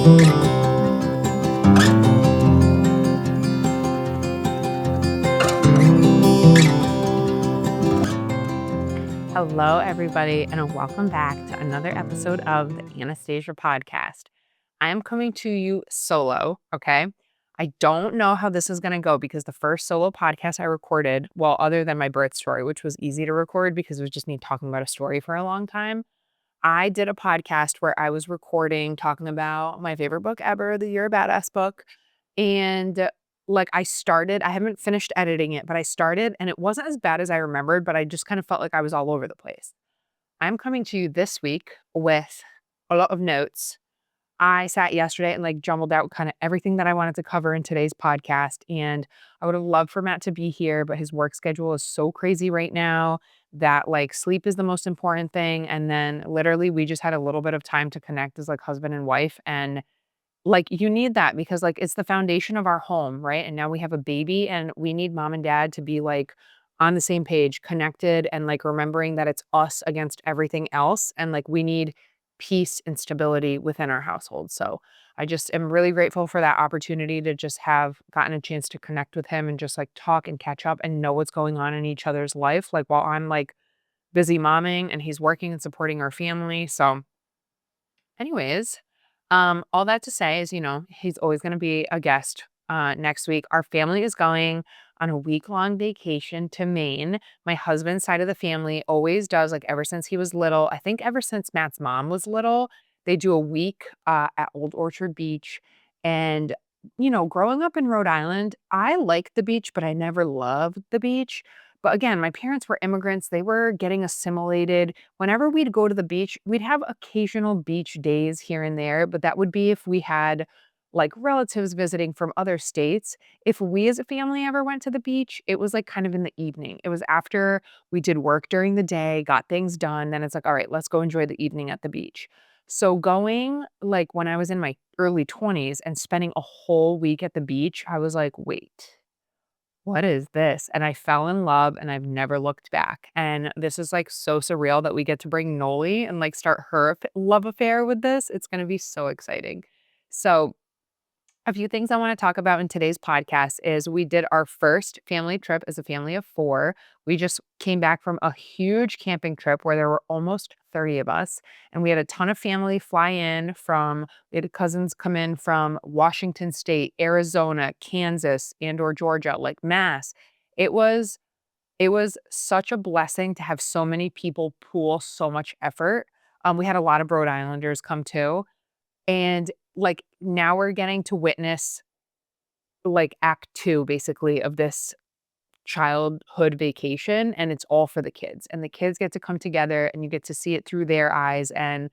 Hello, everybody, and welcome back to another episode of the Anastasia podcast. I am coming to you solo, okay? I don't know how this is going to go because the first solo podcast I recorded, well, other than my birth story, which was easy to record because it was just me talking about a story for a long time, I did a podcast where I was recording talking about my favorite book ever, the You're a Badass book. And I haven't finished editing it, but I started and it wasn't as bad as I remembered, but I just kind of felt like I was all over the place. I'm coming to you this week with a lot of notes. I sat yesterday and jumbled out kind of everything that I wanted to cover in today's podcast. And I would have loved for Matt to be here, but his work schedule is so crazy right now that sleep is the most important thing. And then literally we just had a little bit of time to connect as husband and wife. And you need that because it's the foundation of our home, right? And now we have a baby and we need mom and dad to be on the same page, connected and remembering that it's us against everything else. And we need peace and stability within our household. So I just am really grateful for that opportunity to just have gotten a chance to connect with him and just talk and catch up and know what's going on in each other's life. While I'm busy momming and he's working and supporting our family. So anyways, all that to say is, he's always going to be a guest next week. Our family is going on a week-long vacation to Maine. My husband's side of the family always does, ever since he was little. I think ever since Matt's mom was little, they do a week at Old Orchard Beach. And, growing up in Rhode Island, I liked the beach, but I never loved the beach. But again, my parents were immigrants. They were getting assimilated. Whenever we'd go to the beach, we'd have occasional beach days here and there, but that would be if we had relatives visiting from other states. If we as a family ever went to the beach, it was kind of in the evening. It was after we did work during the day, got things done, then it's all right, let's go enjoy the evening at the beach. So going when I was in my early 20s and spending a whole week at the beach, I was like, wait, what is this? And I fell in love and I've never looked back. And this is so surreal that we get to bring Noli and start her love affair with this. It's going to be so exciting. So a few things I want to talk about in today's podcast is we did our first family trip as a family of four. We just came back from a huge camping trip where there were almost 30 of us. And we had a ton of family fly in we had cousins come in from Washington State, Arizona, Kansas, and or Georgia, Mass. It was it was such a blessing to have so many people pool so much effort. We had a lot of Rhode Islanders come too. And, now we're getting to witness, act 2 basically of this childhood vacation, and it's all for the kids, and the kids get to come together, and you get to see it through their eyes, and,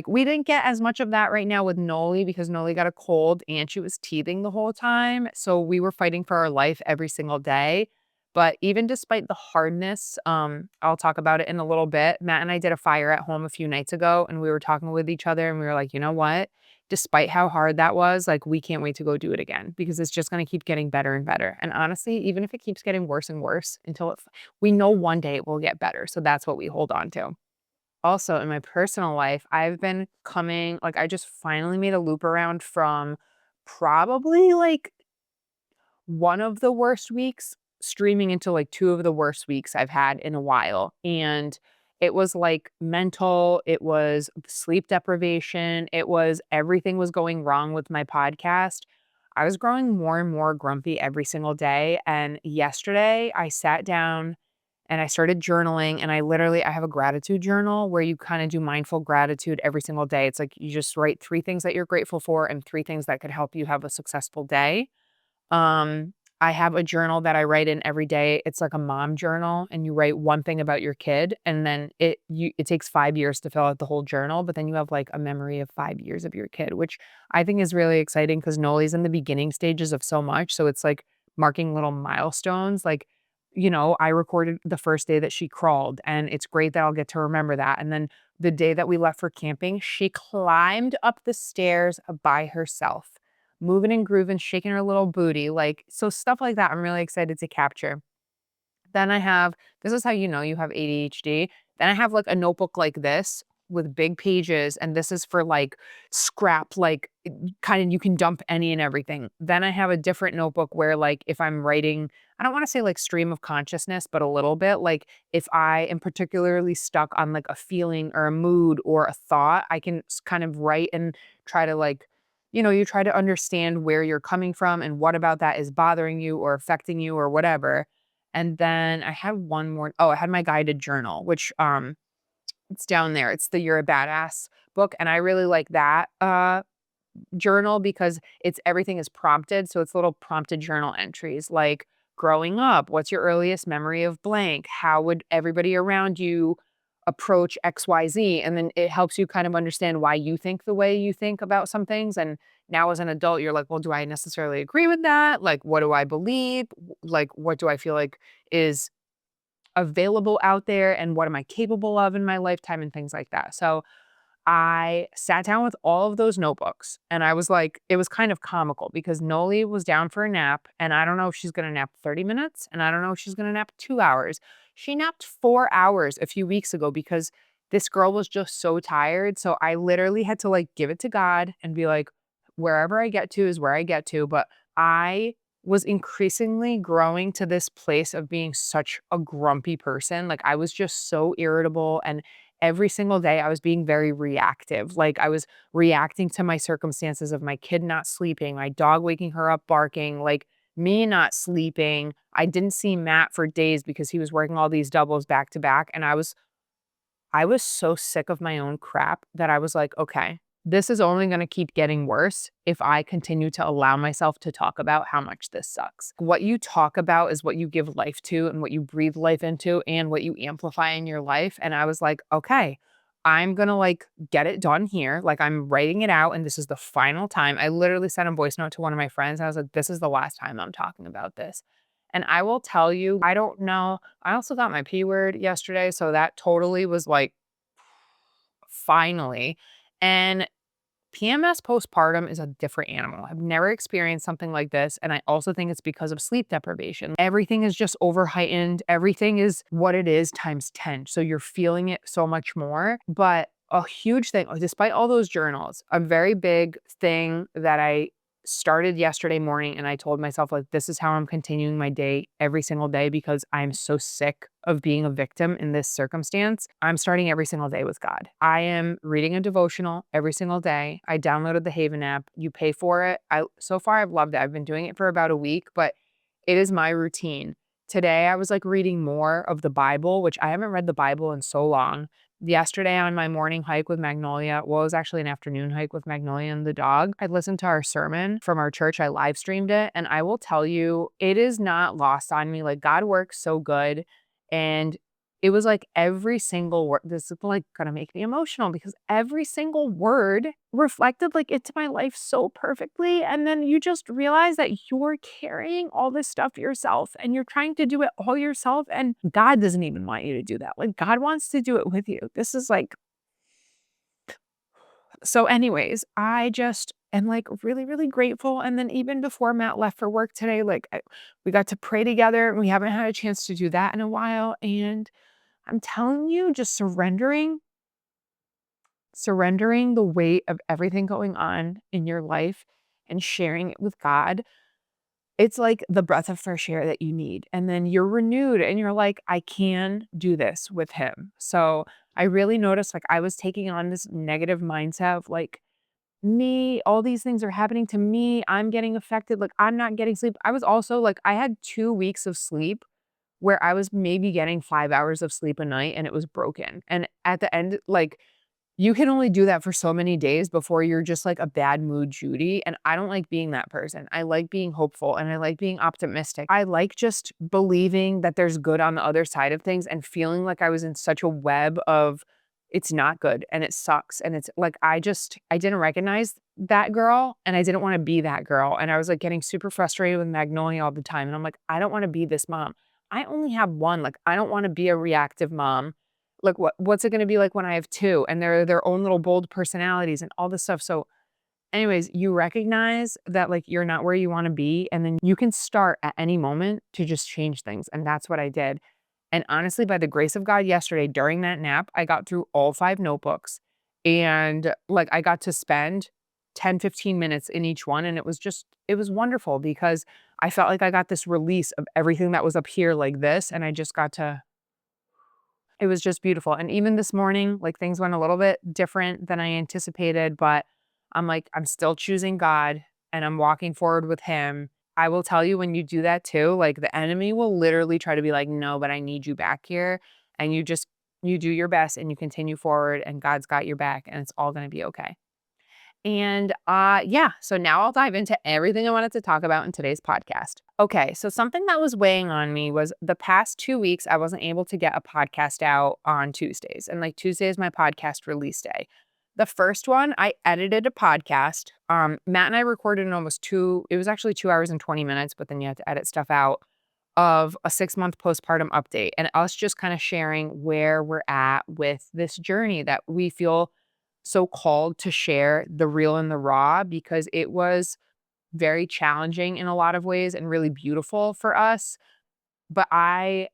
we didn't get as much of that right now with Noli because Noli got a cold and she was teething the whole time, so we were fighting for our life every single day, but even despite the hardness, I'll talk about it in a little bit. Matt and I did a fire at home a few nights ago, and we were talking with each other, and we were like, "You know what? Despite how hard that was, we can't wait to go do it again because it's just gonna keep getting better and better." And honestly, even if it keeps getting worse and worse until we know one day it will get better, so that's what we hold on to. Also, in my personal life, I've been coming I just finally made a loop around from probably, one of the worst weeks streaming into two of the worst weeks I've had in a while. And it was mental, it was sleep deprivation, it was everything was going wrong with my podcast. I was growing more and more grumpy every single day. And yesterday I sat down and I started journaling and I have a gratitude journal where you kind of do mindful gratitude every single day. It's you just write 3 things that you're grateful for and 3 things that could help you have a successful day. um, I have a journal that I write in every day. It's like a mom journal, and you write one thing about your kid, and then it takes 5 years to fill out the whole journal, but then you have a memory of 5 years of your kid, which I think is really exciting because Noli's in the beginning stages of so much, so it's marking little milestones. I recorded the first day that she crawled, and it's great that I'll get to remember that. And then the day that we left for camping, she climbed up the stairs by herself, moving and grooving, shaking her little booty, so stuff like that I'm really excited to capture. Then I have this is how you know you have ADHD. Then I have a notebook like this with big pages, and this is for like scrap, like kind of you can dump any and everything. Then I have a different notebook where like if I'm writing, I don't want to say like stream of consciousness, but a little bit like if I am particularly stuck on like a feeling or a mood or a thought, I can kind of write and try to like, you try to understand where you're coming from and what about that is bothering you or affecting you or whatever. And then I had one more. Oh, I had my guided journal, which it's down there. It's the You're a Badass book. And I really like that journal because it's everything is prompted. So it's little prompted journal entries like growing up, what's your earliest memory of blank? How would everybody around you approach XYZ? And then it helps you kind of understand why you think the way you think about some things. And now as an adult, you're like, well, do I necessarily agree with that? Like, what do I believe? Like, what do I feel like is available out there? And what am I capable of in my lifetime and things like that? So I sat down with all of those notebooks and I was like, it was kind of comical because Noli was down for a nap and I don't know if she's going to nap 30 minutes and I don't know if she's going to nap 2 hours. She napped 4 hours a few weeks ago because this girl was just so tired. So I literally had to like give it to God and be like, wherever I get to is where I get to. But I was increasingly growing to this place of being such a grumpy person. Like I was just so irritable and every single day I was being very reactive. Like I was reacting to my circumstances of my kid not sleeping, my dog waking her up barking, like me not sleeping. I didn't see Matt for days because he was working all these doubles back to back. And I was so sick of my own crap that I was like, okay, this is only going to keep getting worse if I continue to allow myself to talk about how much this sucks. What you talk about is what you give life to and what you breathe life into and what you amplify in your life. And I was like, okay, I'm going to like get it done here. Like I'm writing it out and this is the final time. I literally sent a voice note to one of my friends. I was like, this is the last time I'm talking about this. And I will tell you, I don't know. I also got my P word yesterday. So that totally was like, finally. And PMS postpartum is a different animal. I've never experienced something like this. And I also think it's because of sleep deprivation. Everything is just over heightened. Everything is what it is times 10. So you're feeling it so much more. But a huge thing, despite all those journals, a very big thing that I started yesterday morning and I told myself like this is how I'm continuing my day every single day because I'm so sick of being a victim in this circumstance. I'm starting every single day with God. I am reading a devotional every single day. I downloaded the Haven app. You pay for it. So far I've loved it. I've been doing it for about a week, but it is my routine. Today I was like reading more of the Bible, which I haven't read the Bible in so long. Yesterday on my morning hike with Magnolia, well, it was actually an afternoon hike with Magnolia and the dog. I listened to our sermon from our church. I live streamed it. And I will tell you, it is not lost on me. Like God works so good. And it was like every single word, this is like gonna make me emotional because every single word reflected like into my life so perfectly. And then you just realize that you're carrying all this stuff yourself and you're trying to do it all yourself. And God doesn't even want you to do that. Like God wants to do it with you. This is like, so anyways, I just am like really, really grateful. And then even before Matt left for work today, like we got to pray together. We haven't had a chance to do that in a while. And I'm telling you, just surrendering the weight of everything going on in your life and sharing it with God. It's like the breath of fresh air that you need. And then you're renewed and you're like, I can do this with him. So I really noticed like I was taking on this negative mindset of like, me, all these things are happening to me. I'm getting affected. Like I'm not getting sleep. I was also like, I had 2 weeks of sleep where I was maybe getting 5 hours of sleep a night and it was broken. And at the end, like you can only do that for so many days before you're just like a bad mood Judy. And I don't like being that person. I like being hopeful and I like being optimistic. I like just believing that there's good on the other side of things and feeling like I was in such a web of it's not good and it sucks. And it's like, I didn't recognize that girl and I didn't want to be that girl. And I was like getting super frustrated with Magnolia all the time. And I'm like, I don't want to be this mom. I only have one. Like, I don't want to be a reactive mom. Like what's it going to be like when I have two and they're their own little bold personalities and all this stuff. So anyways, you recognize that like you're not where you want to be and then you can start at any moment to just change things. And that's what I did. And honestly, by the grace of God, yesterday during that nap, I got through all 5 notebooks, and like I got to spend 10, 15 minutes in each one. And it was wonderful because I felt like I got this release of everything that was up here like this. And I just got to, it was just beautiful. And even this morning, like things went a little bit different than I anticipated, but I'm like, I'm still choosing God and I'm walking forward with Him. I will tell you when you do that too, like the enemy will literally try to be like, no, but I need you back here. And you do your best and you continue forward and God's got your back and it's all going to be okay. And yeah, so now I'll dive into everything I wanted to talk about in today's podcast. Okay, so something that was weighing on me was the past 2 weeks, I wasn't able to get a podcast out on Tuesdays. And like Tuesday is my podcast release day. The first one, I edited a podcast. Matt and I recorded in it was actually 2 hours and 20 minutes, but then you had to edit stuff out of a 6-month postpartum update and us just kind of sharing where we're at with this journey that we feel so called to share the real and the raw because it was very challenging in a lot of ways and really beautiful for us. But I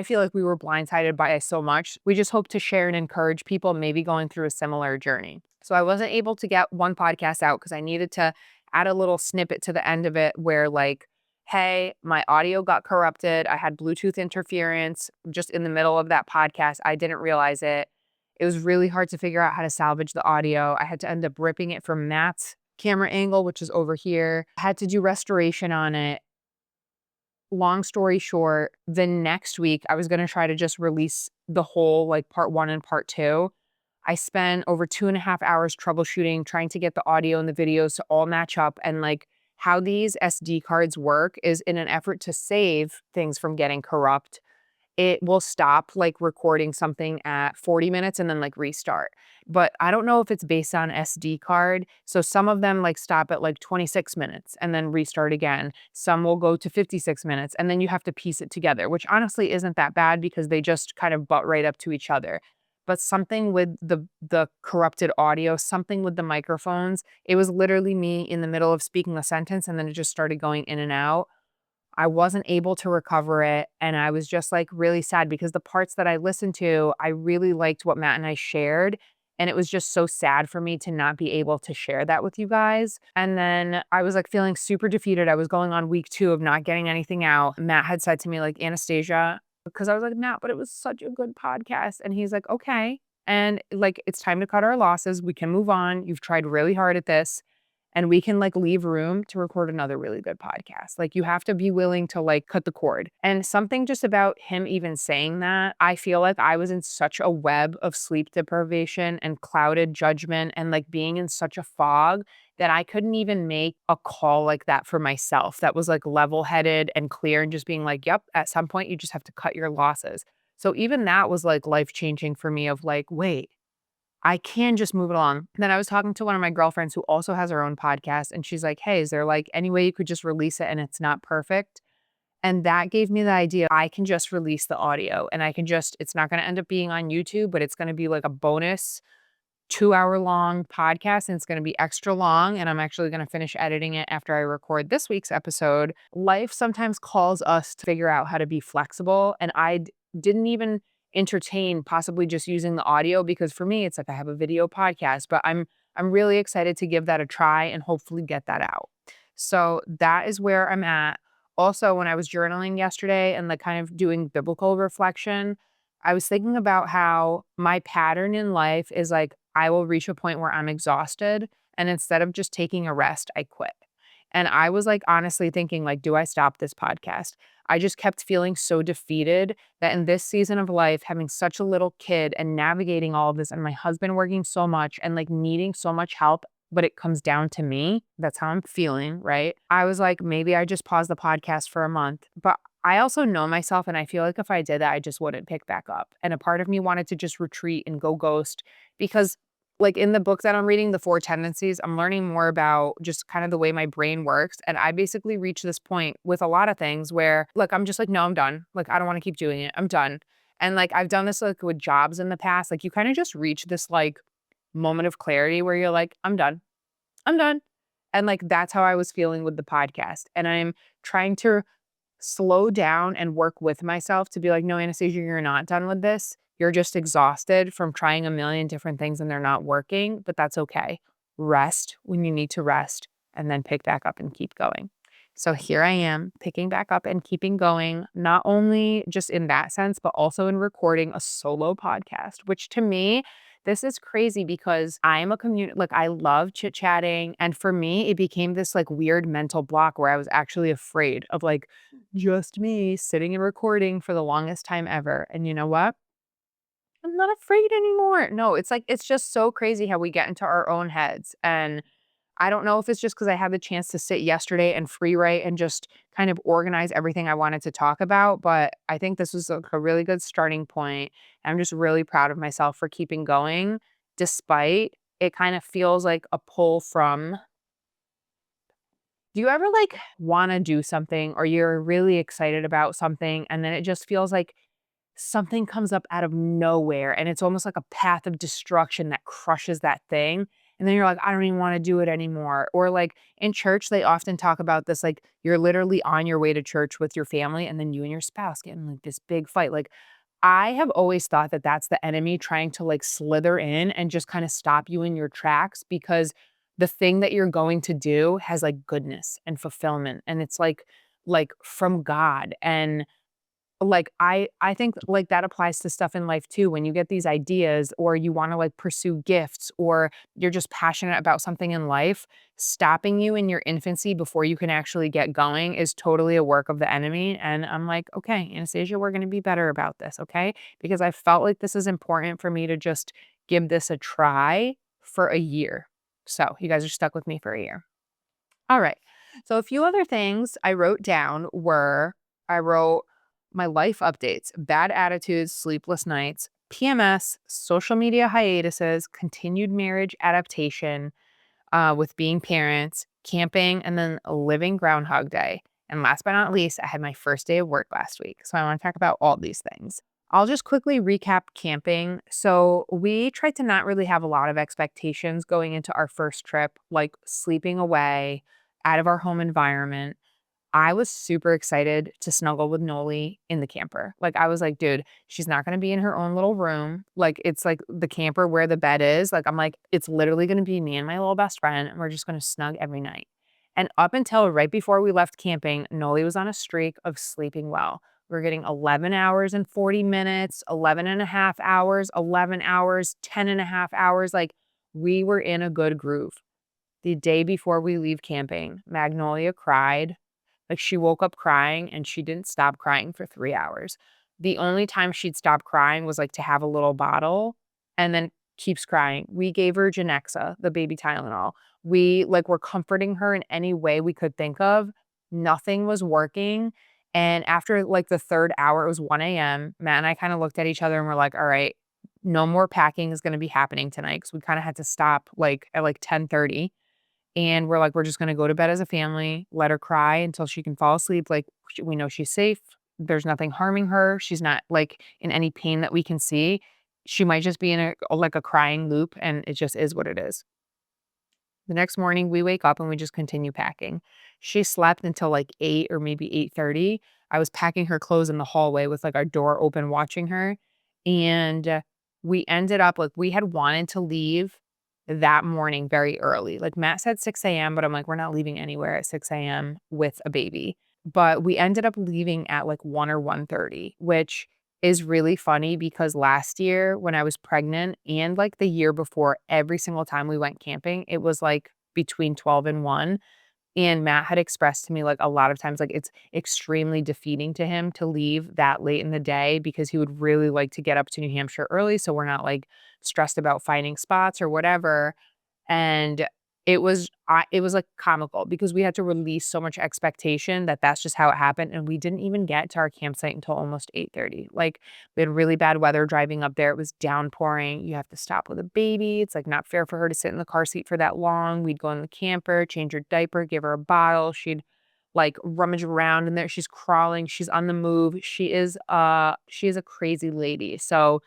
feel like we were blindsided by it so much. We just hope to share and encourage people maybe going through a similar journey. So I wasn't able to get one podcast out because I needed to add a little snippet to the end of it where like, hey, my audio got corrupted. I had Bluetooth interference just in the middle of that podcast. I didn't realize it. It was really hard to figure out how to salvage the audio. I had to end up ripping it from Matt's camera angle, which is over here. I had to do restoration on it. Long story short, the next week I was going to try to just release the whole like part 1 and part 2. I spent over 2.5 hours troubleshooting, trying to get the audio and the videos to all match up. And like how these SD cards work is in an effort to save things from getting corrupt, it will stop like recording something at 40 minutes and then like restart. But I don't know if it's based on SD card. So some of them like stop at like 26 minutes and then restart again. Some will go to 56 minutes and then you have to piece it together, which honestly isn't that bad because they just kind of butt right up to each other. But something with the corrupted audio, something with the microphones, it was literally me in the middle of speaking a sentence and then it just started going in and out. I wasn't able to recover it, and I was just, like, really sad because the parts that I listened to, I really liked what Matt and I shared, and it was just so sad for me to not be able to share that with you guys, and then I was, like, feeling super defeated. I was going on week 2 of not getting anything out. Matt had said to me, like, "Anastasia," because I was like, "Matt, but it was such a good podcast," and he's like, "Okay, and, like, it's time to cut our losses. We can move on. You've tried really hard at this and we can like leave room to record another really good podcast. Like you have to be willing to like cut the cord." And something just about him even saying that, I feel like I was in such a web of sleep deprivation and clouded judgment and like being in such a fog that I couldn't even make a call like that for myself. That was like level-headed and clear and just being like, yep, at some point you just have to cut your losses. So even that was like life-changing for me of like, wait, I can just move it along. Then I was talking to one of my girlfriends who also has her own podcast, and she's like, "Hey, is there like any way you could just release it and it's not perfect?" And that gave me the idea. I can just release the audio and I can just, it's not going to end up being on YouTube, but it's going to be like a bonus 2-hour long podcast and it's going to be extra long. And I'm actually going to finish editing it after I record this week's episode. Life sometimes calls us to figure out how to be flexible. And didn't even entertain possibly just using the audio because for me, it's like I have a video podcast, but I'm really excited to give that a try and hopefully get that out. So that is where I'm at. Also, when I was journaling yesterday and like kind of doing biblical reflection, I was thinking about how my pattern in life is like I will reach a point where I'm exhausted and instead of just taking a rest, I quit. And I was like honestly thinking like, do I stop this podcast? I just kept feeling so defeated that in this season of life, having such a little kid and navigating all of this and my husband working so much and like needing so much help, but it comes down to me. That's how I'm feeling, right? I was like, maybe I just pause the podcast for a month. But I also know myself and I feel like if I did that, I just wouldn't pick back up. And a part of me wanted to just retreat and go ghost because like in the book that I'm reading, The Four Tendencies, I'm learning more about just kind of the way my brain works. And I basically reached this point with a lot of things where, like, I'm just like, no, I'm done. Like, I don't want to keep doing it. I'm done. And like, I've done this like with jobs in the past. Like, you kind of just reach this like moment of clarity where you're like, I'm done. I'm done. And like, that's how I was feeling with the podcast. And I'm trying to slow down and work with myself to be like, no, Anastasia, you're not done with this. You're just exhausted from trying a million different things and they're not working, but that's okay. Rest when you need to rest and then pick back up and keep going. So here I am picking back up and keeping going, not only just in that sense, but also in recording a solo podcast, which to me, this is crazy because I'm a community, like I love chit chatting. And for me, it became this like weird mental block where I was actually afraid of like just me sitting and recording for the longest time ever. And you know what? I'm not afraid anymore. No, it's like, it's just so crazy how we get into our own heads. And I don't know if it's just because I had the chance to sit yesterday and free write and just kind of organize everything I wanted to talk about, but I think this was like a really good starting point. I'm just really proud of myself for keeping going despite it kind of feels like a pull from. Do you ever like want to do something or you're really excited about something and then it just feels like something comes up out of nowhere and it's almost like a path of destruction that crushes that thing. And then you're like, I don't even want to do it anymore. Or like in church, they often talk about this like you're literally on your way to church with your family and then you and your spouse get in like this big fight. Like I have always thought that that's the enemy trying to like slither in and just kind of stop you in your tracks because the thing that you're going to do has like goodness and fulfillment and it's like from God. And like, I think, like, that applies to stuff in life too, when you get these ideas or you wanna, like, pursue gifts or you're just passionate about something in life, stopping you in your infancy before you can actually get going is totally a work of the enemy, and I'm like, "Okay, Anastasia, we're gonna be better about this, okay?" Because I felt like this is important for me to just give this a try for a year. So, you guys are stuck with me for a year. All right. So a few other things I wrote down were I wrote my life updates, bad attitudes, sleepless nights, PMS, social media hiatuses, continued marriage adaptation with being parents, camping, and then a living Groundhog Day. And last but not least, I had my first day of work last week. So I want to talk about all these things. I'll just quickly recap camping. So, we tried to not really have a lot of expectations going into our first trip, like sleeping away out of our home environment. I was super excited to snuggle with Noli in the camper. Like, I was like, dude, she's not going to be in her own little room. Like, it's like the camper where the bed is. Like, I'm like, it's literally going to be me and my little best friend, and we're just going to snug every night. And up until right before we left camping, Noli was on a streak of sleeping well. We are getting 11 hours and 40 minutes, 11 and a half hours, 11 hours, 10 and a half hours. Like, we were in a good groove. The day before we leave camping, Magnolia cried. Like, she woke up crying and she didn't stop crying for 3 hours. The only time she'd stop crying was, like, to have a little bottle and then keeps crying. We gave her Genexa, the baby Tylenol. We, like, were comforting her in any way we could think of. Nothing was working, and after, like, the 3rd hour, it was 1 AM, Matt and I kinda looked at each other and we're like, "All right, no more packing is gonna be happening tonight," because we kinda had to stop, like, at, like, 10:30. And we're like, we're just gonna go to bed as a family, let her cry until she can fall asleep. Like, we know she's safe. There's nothing harming her. She's not like in any pain that we can see. She might just be in like a crying loop, and it just is what it is. The next morning, we wake up and we just continue packing. She slept until like 8 or maybe 8:30. I was packing her clothes in the hallway with like our door open watching her, and we ended up like we had wanted to leave that morning very early. Like Matt said 6 AM, but I'm like, we're not leaving anywhere at 6 AM with a baby. But we ended up leaving at like 1 or 1:30, which is really funny because last year when I was pregnant and like the year before, every single time we went camping, it was like between 12 and 1. And Matt had expressed to me like a lot of times, like it's extremely defeating to him to leave that late in the day because he would really like to get up to New Hampshire early. So we're not like stressed about finding spots or whatever. And it was, like, comical because we had to release so much expectation that that's just how it happened, and we didn't even get to our campsite until almost 8:30. Like, we had really bad weather driving up there, it was downpouring, you have to stop with a baby, it's, like, not fair for her to sit in the car seat for that long. We'd go in the camper, change her diaper, give her a bottle, she'd, like, rummage around in there, she's crawling, she's on the move, she is a crazy lady. So,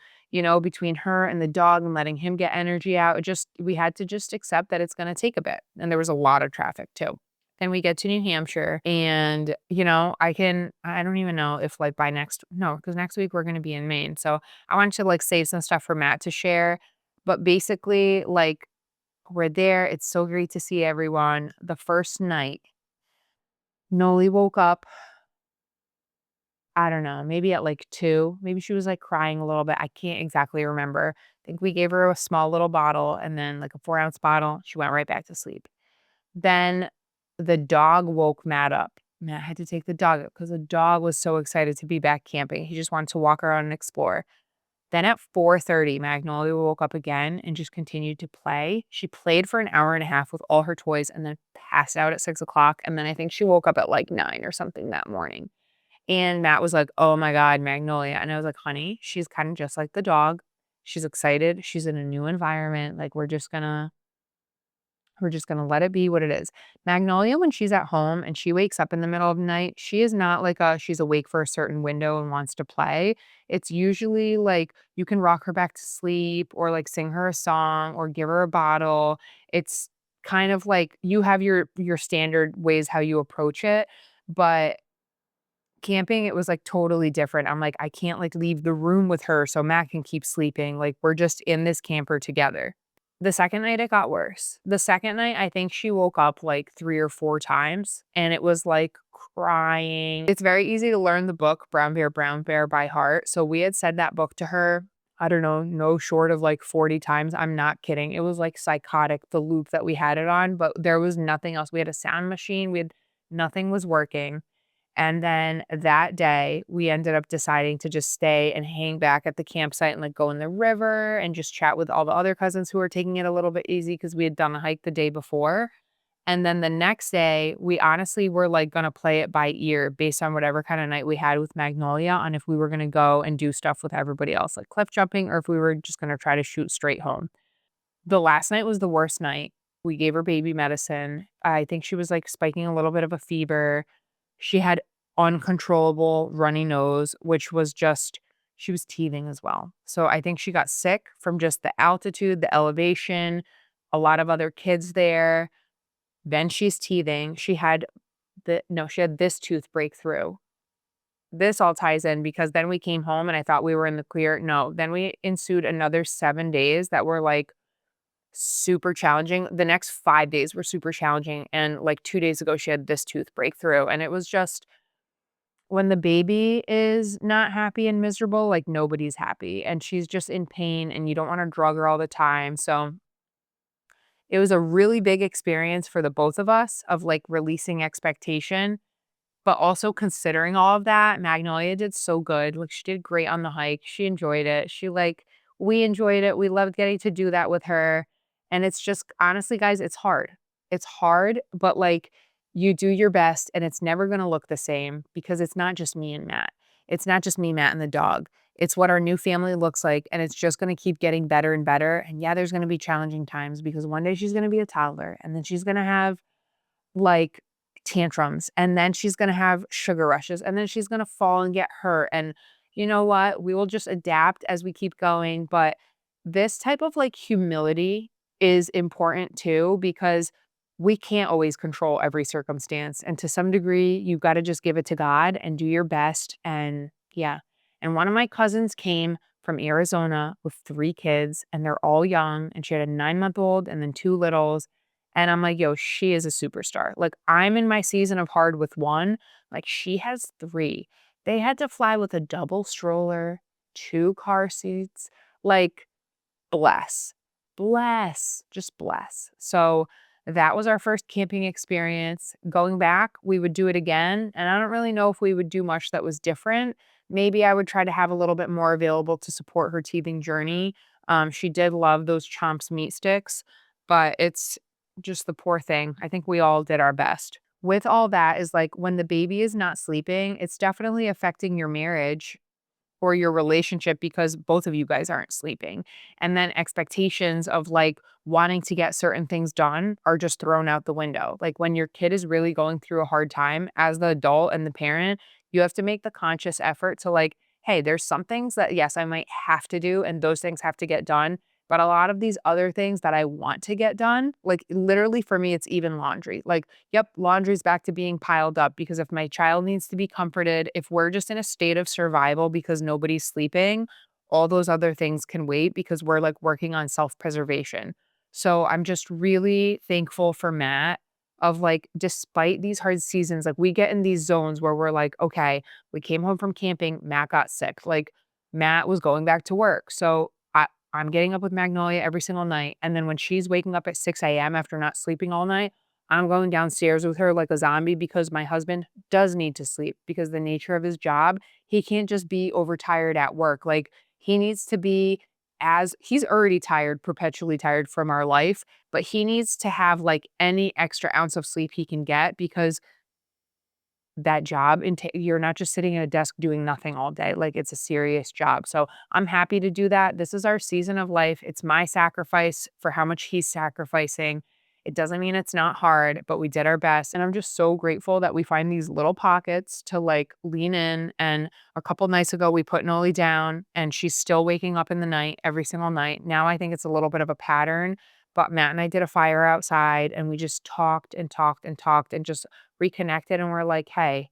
between her and the dog and letting him get energy out, we had to just accept that it's gonna take a bit, and there was a lot of traffic too. Then we get to New Hampshire and, I don't even know if like by no, because next week we're going to be in Maine. So I wanted to like save some stuff for Matt to share. But basically, like, we're there. It's so great to see everyone. The first night, Noli woke up, I don't know, maybe at like 2. Maybe she was like crying a little bit. I can't exactly remember. I think we gave her a small little bottle and then like a 4-ounce bottle. She went right back to sleep. Then the dog woke Matt up. Matt had to take the dog up because the dog was so excited to be back camping. He just wanted to walk around and explore. Then at 4:30, Magnolia woke up again and just continued to play. She played for an hour and a half with all her toys and then passed out at 6 o'clock. And then I think she woke up at like 9 or something that morning. And Matt was like, "Oh my God, Magnolia." And I was like, "Honey, she's kind of just like the dog. She's excited. She's in a new environment. Like, we're just gonna let it be what it is." Magnolia, when she's at home and she wakes up in the middle of the night, she is not like she's awake for a certain window and wants to play. It's usually like you can rock her back to sleep or like sing her a song or give her a bottle. It's kind of like you have your standard ways how you approach it, but camping, it was like totally different. I'm like, I can't like leave the room with her so Matt can keep sleeping. Like, we're just in this camper together. The second night, it got worse. The second night, I think she woke up like 3 or 4 times, and it was like crying. It's very easy to learn the book, Brown Bear by heart. So we had said that book to her, I don't know, no short of like 40 times. I'm not kidding. It was like psychotic, the loop that we had it on, but there was nothing else. We had a sound machine. Nothing was working. And then that day, we ended up deciding to just stay and hang back at the campsite and like go in the river and just chat with all the other cousins who were taking it a little bit easy because we had done a hike the day before. And then the next day, we honestly were like going to play it by ear based on whatever kind of night we had with Magnolia on if we were going to go and do stuff with everybody else, like cliff jumping, or if we were just going to try to shoot straight home. The last night was the worst night. We gave her baby medicine. I think she was like spiking a little bit of a fever. She had uncontrollable runny nose, which was just she was teething as well. So I think she got sick from just the altitude, the elevation, a lot of other kids there. Then she's teething. She had this tooth breakthrough. This all ties in because then we came home and I thought we were in the clear. No, then we ensued another 7 days that were like super challenging. The next 5 days were super challenging. And like 2 days ago, she had this tooth breakthrough. And it was just when the baby is not happy and miserable, like nobody's happy. And she's just in pain and you don't want to drug her all the time. So it was a really big experience for the both of us of like releasing expectation. But also considering all of that, Magnolia did so good. Like, she did great on the hike. She enjoyed it. We enjoyed it. We loved getting to do that with her. And it's just honestly, guys, it's hard. It's hard, but like you do your best and it's never going to look the same because it's not just me and Matt. It's not just me, Matt, and the dog. It's what our new family looks like. And it's just going to keep getting better and better. And yeah, there's going to be challenging times because one day she's going to be a toddler and then she's going to have like tantrums and then she's going to have sugar rushes and then she's going to fall and get hurt. And you know what? We will just adapt as we keep going. But this type of like humility is important too because we can't always control every circumstance. And to some degree, you've got to just give it to God and do your best. And yeah. And one of my cousins came from Arizona with 3 kids and they're all young. And she had a 9-month-old and then 2 littles. And I'm like, yo, she is a superstar. Like, I'm in my season of hard with 1. Like, she has 3. They had to fly with a double stroller, 2 car seats. Like, bless. Bless. Just bless. So that was our first camping experience. Going back, we would do it again. And I don't really know if we would do much that was different. Maybe I would try to have a little bit more available to support her teething journey. She did love those Chomps meat sticks, but it's just the poor thing. I think we all did our best. With all that is like when the baby is not sleeping, it's definitely affecting your marriage or your relationship because both of you guys aren't sleeping. And then expectations of like wanting to get certain things done are just thrown out the window. Like when your kid is really going through a hard time as the adult and the parent, you have to make the conscious effort to like, hey, there's some things that yes, I might have to do and those things have to get done. But a lot of these other things that I want to get done, like literally for me, it's even laundry. Like, yep, laundry's back to being piled up because if my child needs to be comforted, if we're just in a state of survival because nobody's sleeping, all those other things can wait because we're like working on self-preservation. So I'm just really thankful for Matt of like, despite these hard seasons, like we get in these zones where we're like, okay, we came home from camping, Matt got sick. Like Matt was going back to work. So I'm getting up with Magnolia every single night. And then when she's waking up at 6 a.m. after not sleeping all night, I'm going downstairs with her like a zombie because my husband does need to sleep because the nature of his job, he can't just be overtired at work. Like he needs to be as he's already tired, perpetually tired from our life, but he needs to have like any extra ounce of sleep he can get because that job you're not just sitting at a desk doing nothing all day, like, it's a serious job, so I'm happy to do that. This is our season of life. It's my sacrifice for how much he's sacrificing. It doesn't mean it's not hard, but we did our best, and I'm just so grateful that we find these little pockets to, like, lean in, and a couple nights ago, we put Noli down, and she's still waking up in the night every single night. Now I think it's a little bit of a pattern, but Matt and I did a fire outside, and we just talked and talked and talked and just reconnected and we're like, hey,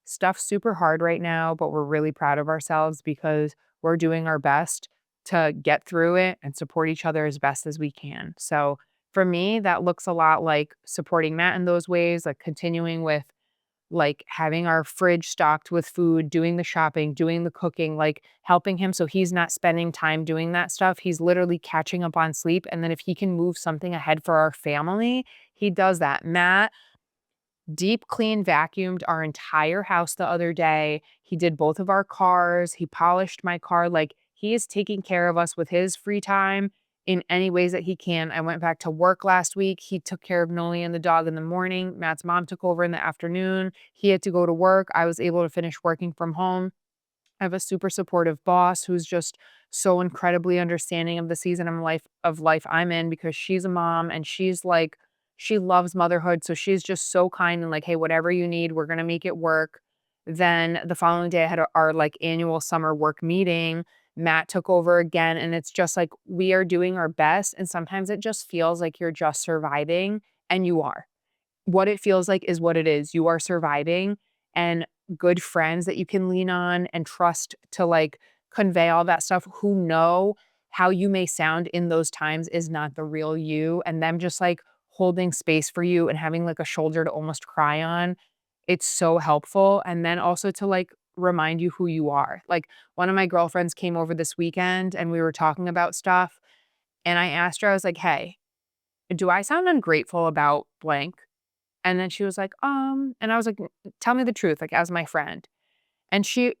stuff's super hard right now, but we're really proud of ourselves because we're doing our best to get through it and support each other as best as we can. So for me, that looks a lot like supporting Matt in those ways, like continuing with like having our fridge stocked with food, doing the shopping, doing the cooking, like helping him so he's not spending time doing that stuff. He's literally catching up on sleep. And then if he can move something ahead for our family, he does that. Matt deep clean vacuumed our entire house the other day. He did both of our cars. He polished my car. Like he is taking care of us with his free time in any ways that he can. I went back to work last week. He took care of Noli and the dog in the morning. Matt's mom took over in the afternoon. He had to go to work. I was able to finish working from home. I have a super supportive boss who's just so incredibly understanding of the season of life I'm in because she's a mom and she's like she loves motherhood. So she's just so kind and like, hey, whatever you need, we're gonna make it work. Then the following day I had our like annual summer work meeting. Matt took over again and it's just like we are doing our best. And sometimes it just feels like you're just surviving and you are what it feels like is what it is. You are surviving and good friends that you can lean on and trust to like convey all that stuff who know how you may sound in those times is not the real you and them just like holding space for you and having like a shoulder to almost cry on. It's so helpful and then also to like remind you who you are. Like one of my girlfriends came over this weekend and we were talking about stuff and I asked her I was like, "Hey, do I sound ungrateful about blank?" And then she was like, and I was like, Tell me the truth, like, as my friend." And she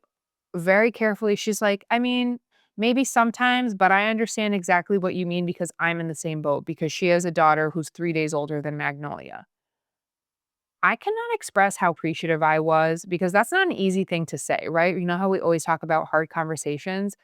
very carefully, she's like, "I mean, maybe sometimes, but I understand exactly what you mean because I'm in the same boat," because she has a daughter who's 3 days older than Magnolia. I cannot express how appreciative I was because that's not an easy thing to say, right? You know how we always talk about hard conversations?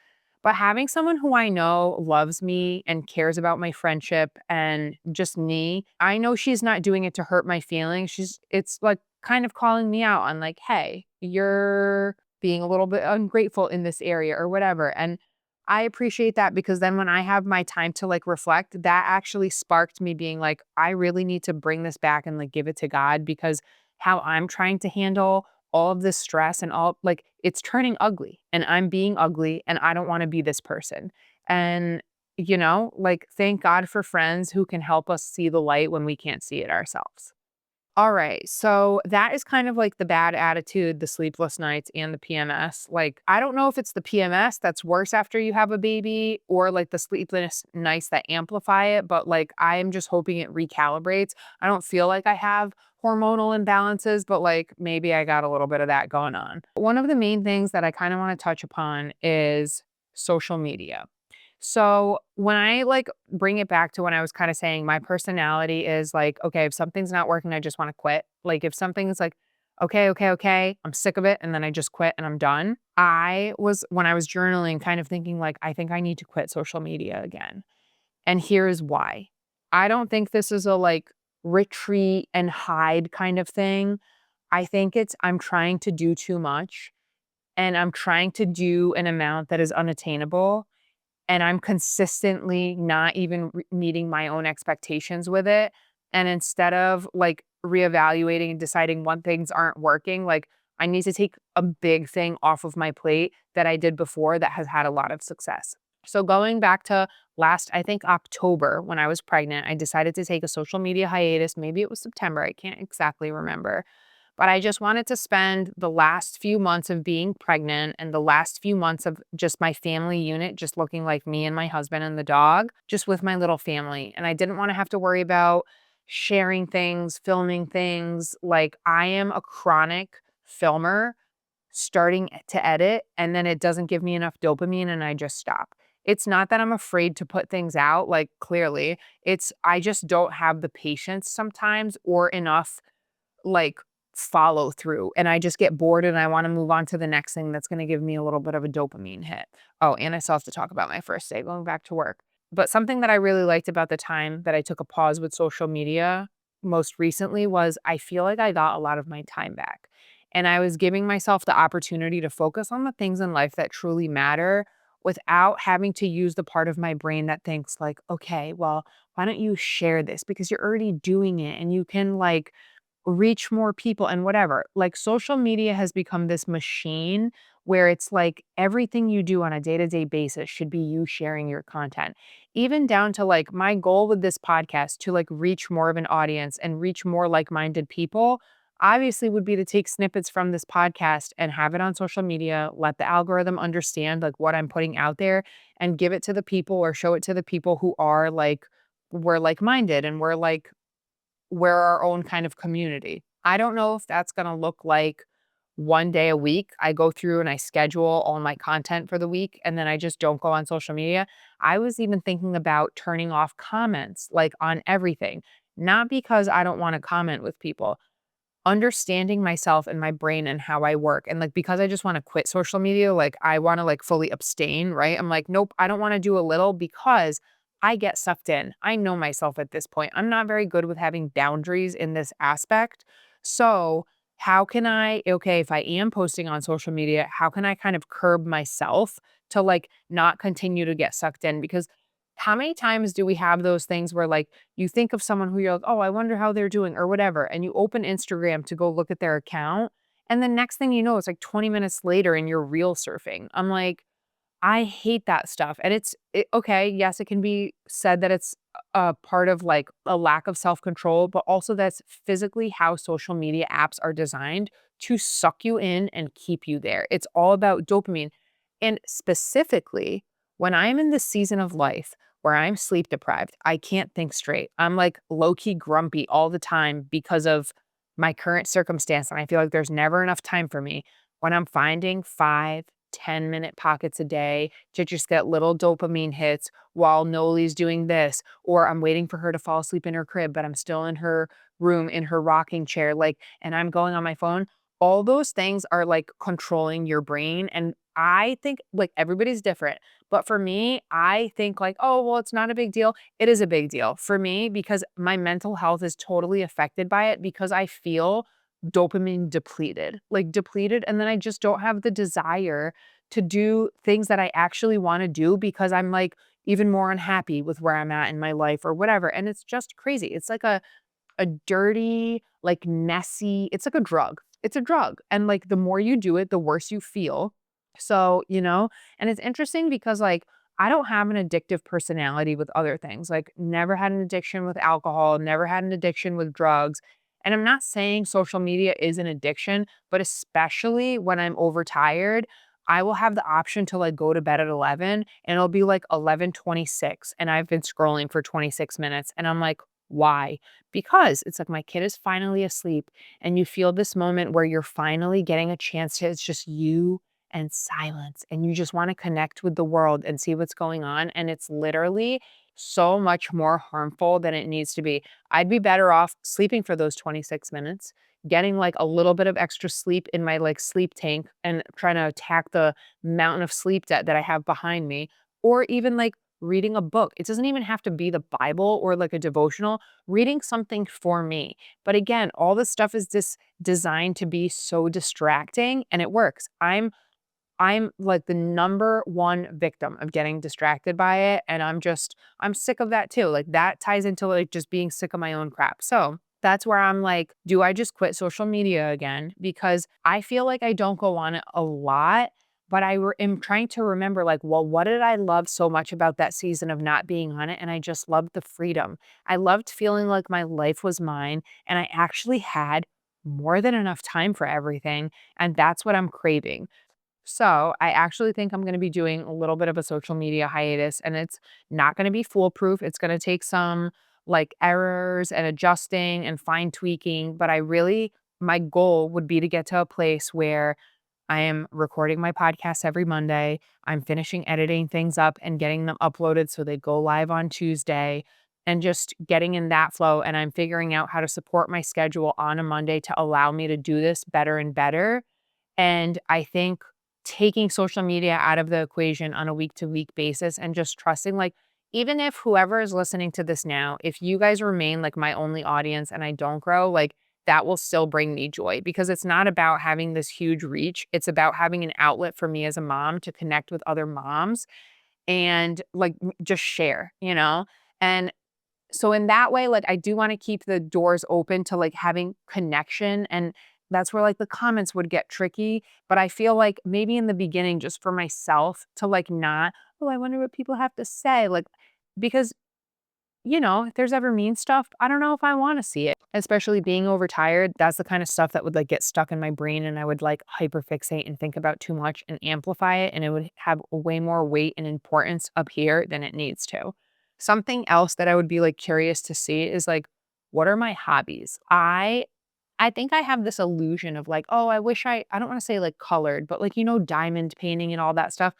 But having someone who I know loves me and cares about my friendship and just me, I know she's not doing it to hurt my feelings. It's like kind of calling me out on like, hey, you're being a little bit ungrateful in this area or whatever. And I appreciate that because then when I have my time to like reflect, that actually sparked me being like, I really need to bring this back and like give it to God because how I'm trying to handle all of this stress and all like it's turning ugly and I'm being ugly and I don't want to be this person. And, like thank God for friends who can help us see the light when we can't see it ourselves. All right. So that is kind of like the bad attitude, the sleepless nights, and the PMS. Like, I don't know if it's the PMS that's worse after you have a baby or like the sleepless nights that amplify it, but like I am just hoping it recalibrates. I don't feel like I have hormonal imbalances, but like maybe I got a little bit of that going on. One of the main things that I kind of want to touch upon is social media. So when I like bring it back to when I was kind of saying my personality is like, okay, if something's not working, I just want to quit. Like if something's like, okay, okay, okay, I'm sick of it, and then I just quit and I'm done. I was when I was journaling, kind of thinking like, I think I need to quit social media again. And here's why. I don't think this is a like retreat and hide kind of thing. I think it's I'm trying to do too much and I'm trying to do an amount that is unattainable and I'm consistently not even meeting my own expectations with it. And instead of like reevaluating and deciding when things aren't working, like I need to take a big thing off of my plate that I did before that has had a lot of success. So going back to last, I think October when I was pregnant, I decided to take a social media hiatus. Maybe it was September. I can't exactly remember. But I just wanted to spend the last few months of being pregnant and the last few months of just my family unit, just looking like me and my husband and the dog, just with my little family. And I didn't want to have to worry about sharing things, filming things. Like I am a chronic filmer starting to edit, and then it doesn't give me enough dopamine and I just stop. It's not that I'm afraid to put things out, like clearly, it's I just don't have the patience sometimes or enough like follow through, and I just get bored and I want to move on to the next thing that's going to give me a little bit of a dopamine hit. Oh, and I still have to talk about my first day going back to work. But something that I really liked about the time that I took a pause with social media most recently was I feel like I got a lot of my time back. And I was giving myself the opportunity to focus on the things in life that truly matter without having to use the part of my brain that thinks like, okay, well, why don't you share this because you're already doing it and you can like reach more people and whatever. Like social media has become this machine where it's like everything you do on a day-to-day basis should be you sharing your content. Even down to like my goal with this podcast to like reach more of an audience and reach more like-minded people obviously would be to take snippets from this podcast and have it on social media, let the algorithm understand like what I'm putting out there and give it to the people or show it to the people who are like we're like-minded and we're our own kind of community. I don't know if that's gonna look like one day a week. I go through and I schedule all my content for the week, and then I just don't go on social media. I was even thinking about turning off comments, like, on everything, not because I don't wanna comment with people, understanding myself and my brain and how I work. And like because I just want to quit social media, like I want to like fully abstain, right? I'm like, nope, I don't want to do a little because I get sucked in. I know myself at this point. I'm not very good with having boundaries in this aspect. So, how can I, okay, if I am posting on social media, how can I kind of curb myself to like not continue to get sucked in? Because how many times do we have those things where like you think of someone who you're like, "Oh, I wonder how they're doing," or whatever, and you open Instagram to go look at their account, and the next thing you know, it's like 20 minutes later and you're reel surfing. I'm like, I hate that stuff, and okay, yes, it can be said that it's a part of, like, a lack of self-control, but also that's physically how social media apps are designed to suck you in and keep you there. It's all about dopamine, and specifically, when I'm in this season of life where I'm sleep deprived, I can't think straight. I'm, like, low-key grumpy all the time because of my current circumstance, and I feel like there's never enough time for me. When I'm finding 5-10 minute pockets a day to just get little dopamine hits while Noli's doing this, or I'm waiting for her to fall asleep in her crib, but I'm still in her room in her rocking chair, like, and I'm going on my phone. All those things are like controlling your brain. And I think like everybody's different. But for me, I think like, oh, well, it's not a big deal. It is a big deal for me because my mental health is totally affected by it because I feel dopamine depleted, like depleted. And then I just don't have the desire to do things that I actually want to do because I'm like even more unhappy with where I'm at in my life or whatever. And it's just crazy. It's like a dirty, like messy, it's like a drug. It's a drug. And like the more you do it, the worse you feel. So, and it's interesting because like I don't have an addictive personality with other things. Like never had an addiction with alcohol, never had an addiction with drugs. And I'm not saying social media is an addiction, but especially when I'm overtired, I will have the option to like go to bed at 11 and it'll be like 11:26 and I've been scrolling for 26 minutes and I'm like, why? Because it's like my kid is finally asleep and you feel this moment where you're finally getting a chance to it's just you and silence and you just want to connect with the world and see what's going on and it's literally so much more harmful than it needs to be. I'd be better off sleeping for those 26 minutes, getting like a little bit of extra sleep in my like sleep tank and trying to attack the mountain of sleep debt that I have behind me or even like reading a book. It doesn't even have to be the Bible or like a devotional, reading something for me. But again, all this stuff is designed to be so distracting and it works. I'm I'm like the number one victim of getting distracted by it. And I'm sick of that too. Like that ties into like just being sick of my own crap. So that's where I'm like, do I just quit social media again? Because I feel like I don't go on it a lot, but am trying to remember like, well, what did I love so much about that season of not being on it? And I just loved the freedom. I loved feeling like my life was mine and I actually had more than enough time for everything. And that's what I'm craving. So I actually think I'm going to be doing a little bit of a social media hiatus and it's not going to be foolproof. It's going to take some like errors and adjusting and fine tweaking. But my goal would be to get to a place where I am recording my podcast every Monday. I'm finishing editing things up and getting them uploaded so they go live on Tuesday and just getting in that flow. And I'm figuring out how to support my schedule on a Monday to allow me to do this better and better. And I think taking social media out of the equation on a week to week basis and just trusting, like, even if whoever is listening to this now, if you guys remain like my only audience and I don't grow, like, that will still bring me joy because it's not about having this huge reach. It's about having an outlet for me as a mom to connect with other moms and like just share, you know? And so in that way, like, I do wanna keep the doors open to, like, having connection, and that's where, like, the comments would get tricky, but I feel like maybe in the beginning, just for myself to, like, not, "Oh, I wonder what people have to say," like, because, if there's ever mean stuff, I don't know if I wanna see it, especially being overtired. That's the kind of stuff that would, like, get stuck in my brain, and I would, like, hyperfixate and think about too much and amplify it, and it would have way more weight and importance up here than it needs to. Something else that I would be, like, curious to see is, like, what are my hobbies? I think I have this illusion of, like, oh, I don't wanna say, like, colored, but, like, diamond painting and all that stuff.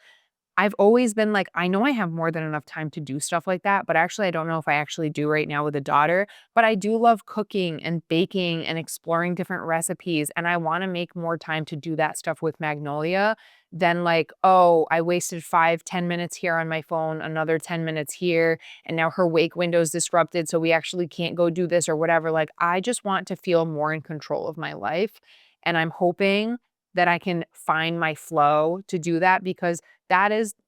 I've always been like, I know I have more than enough time to do stuff like that, but actually, I don't know if I actually do right now with a daughter. But I do love cooking and baking and exploring different recipes. And I want to make more time to do that stuff with Magnolia than like, oh, I wasted 5, 10 minutes here on my phone, another 10 minutes here. And now her wake window is disrupted. So we actually can't go do this or whatever. Like, I just want to feel more in control of my life. And I'm hoping that I can find my flow to do that because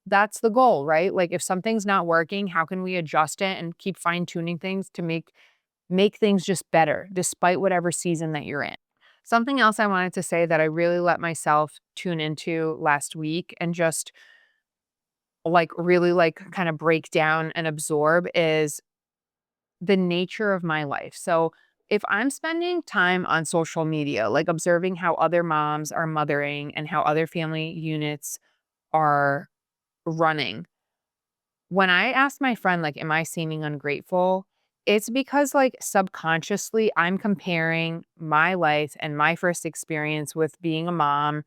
that's the goal, right? Like if something's not working, how can we adjust it and keep fine tuning things to make things just better despite whatever season that you're in. Something else I wanted to say that I really let myself tune into last week and just like really like kind of break down and absorb is the nature of my life. So if I'm spending time on social media, like observing how other moms are mothering and how other family units are running, when I asked my friend, like, am I seeming ungrateful? It's because, like, subconsciously, I'm comparing my life and my first experience with being a mom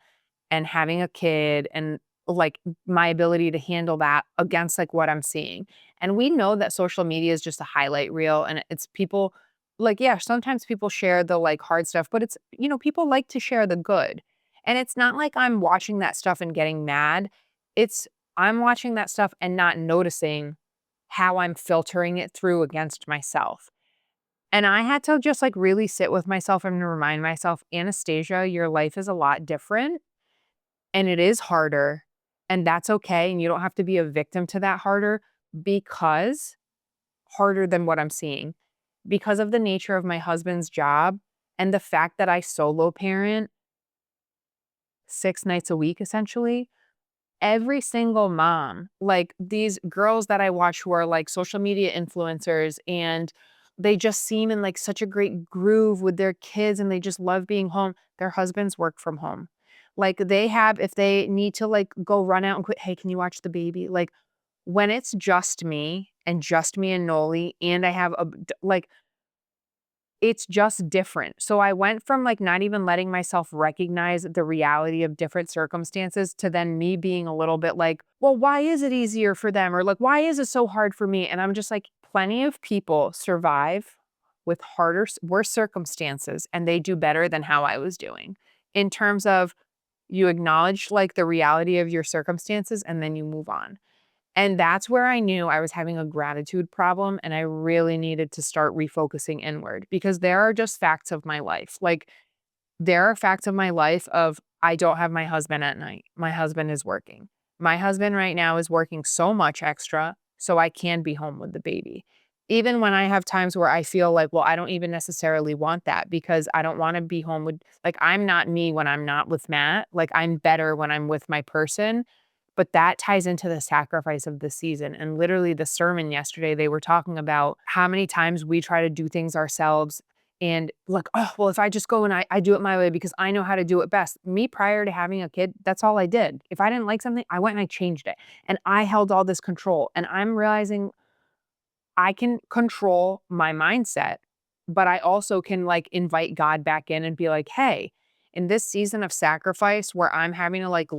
and having a kid and like my ability to handle that against like what I'm seeing. And we know that social media is just a highlight reel and it's people like, yeah, sometimes people share the like hard stuff, but people like to share the good. And it's not like I'm watching that stuff and getting mad. It's I'm watching that stuff and not noticing how I'm filtering it through against myself. And I had to just like really sit with myself and remind myself, Anastasia, your life is a lot different and it is harder, and that's okay, and you don't have to be a victim to that because harder than what I'm seeing. Because of the nature of my husband's job and the fact that I solo parent 6 nights a week, essentially, every single mom, like these girls that I watch who are like social media influencers and they just seem in like such a great groove with their kids and they just love being home. Their husbands work from home. Like if they need to like go run out and quit, hey, can you watch the baby? Like when it's just me and Noli, and I have like it's just different. So I went from, like, not even letting myself recognize the reality of different circumstances to then me being a little bit like, "Well, why is it easier for them?" Or, like, "Why is it so hard for me?" And I'm just like, plenty of people survive with worse circumstances, and they do better than how I was doing. In terms of you acknowledge, like, the reality of your circumstances, and then you move on. And that's where I knew I was having a gratitude problem and I really needed to start refocusing inward because there are just facts of my life. Like there are facts of my life of I don't have my husband at night. My husband is working. My husband right now is working so much extra so I can be home with the baby. Even when I have times where I feel like, well, I don't even necessarily want that because I don't want to be home with, like, I'm not me when I'm not with Matt. Like, I'm better when I'm with my person. But that ties into the sacrifice of the season. And literally, the sermon yesterday, they were talking about how many times we try to do things ourselves and like, oh, well, if I just go and I do it my way because I know how to do it best. Me prior to having a kid, that's all I did. If I didn't like something, I went and I changed it. And I held all this control. And I'm realizing I can control my mindset, but I also can like invite God back in and be like, hey, in this season of sacrifice where I'm having to like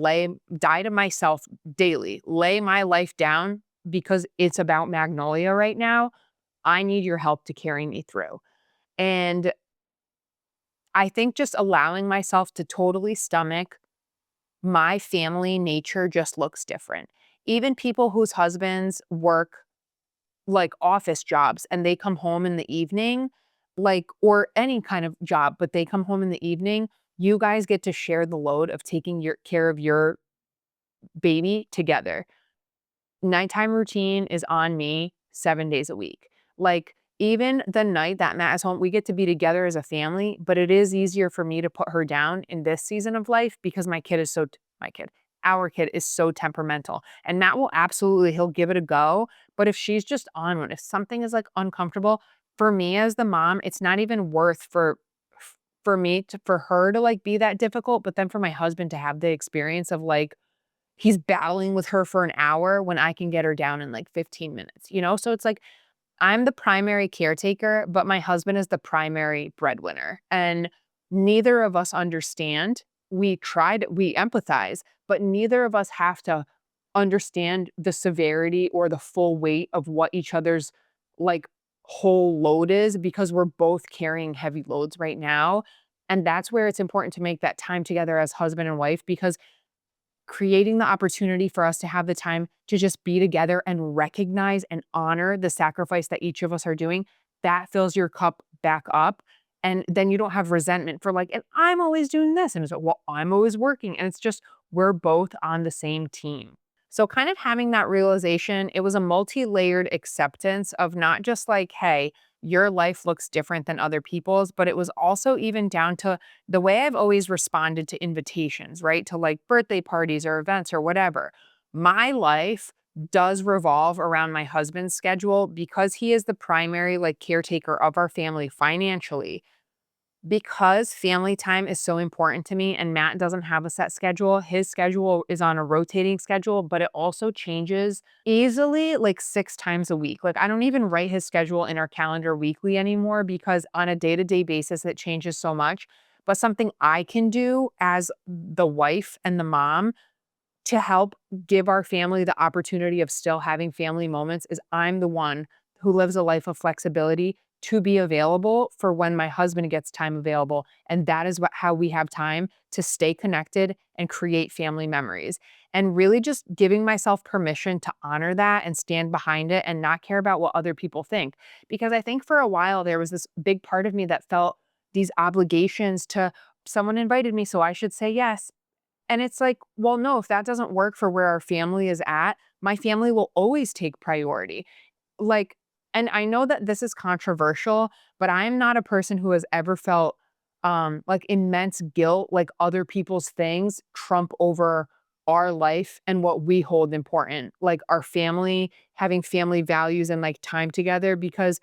die to myself daily, lay my life down because it's about Magnolia right now, I need your help to carry me through. And I think just allowing myself to totally stomach my family nature just looks different. Even people whose husbands work like office jobs and they come home in the evening, like, or any kind of job, but they come home in the evening, you guys get to share the load of taking your care of your baby together. Nighttime routine is on me 7 days a week. Like, even the night that Matt is home, we get to be together as a family, but it is easier for me to put her down in this season of life because my kid is so my kid, our kid is so temperamental. And Matt will absolutely he'll give it a go, but if she's just on one, if something is like uncomfortable, for me as the mom, it's not even worth for me to for her to like be that difficult, but then for my husband to have the experience of like he's battling with her for an hour when I can get her down in like 15 minutes, you know? So it's like I'm the primary caretaker, but my husband is the primary breadwinner. And neither of us understand. We empathize, but neither of us have to understand the severity or the full weight of what each other's like whole load is because we're both carrying heavy loads right now. And that's where it's important to make that time together as husband and wife because creating the opportunity for us to have the time to just be together and recognize and honor the sacrifice that each of us are doing, that fills your cup back up. And then you don't have resentment for like, and I'm always doing this. And it's like, well, I'm always working. And it's just, we're both on the same team. So, kind of having that realization, it was a multi layered acceptance of not just like, hey, your life looks different than other people's, but it was also even down to the way I've always responded to invitations, right? To like birthday parties or events or whatever. My life does revolve around my husband's schedule because he is the primary like caretaker of our family financially. Because family time is so important to me and Matt doesn't have a set schedule, his schedule is on a rotating schedule, but it also changes easily like 6 times a week. Like I don't even write his schedule in our calendar weekly anymore because on a day-to-day basis it changes so much. But something I can do as the wife and the mom to help give our family the opportunity of still having family moments is I'm the one who lives a life of flexibility to be available for when my husband gets time available. And that is how we have time to stay connected and create family memories. And really just giving myself permission to honor that and stand behind it and not care about what other people think. Because I think for a while there was this big part of me that felt these obligations to someone invited me, so I should say yes. And it's like, well, no, if that doesn't work for where our family is at, my family will always take priority. Like, and I know that this is controversial, but I am not a person who has ever felt like immense guilt, like other people's things trump over our life and what we hold important, like our family, having family values and like time together. Because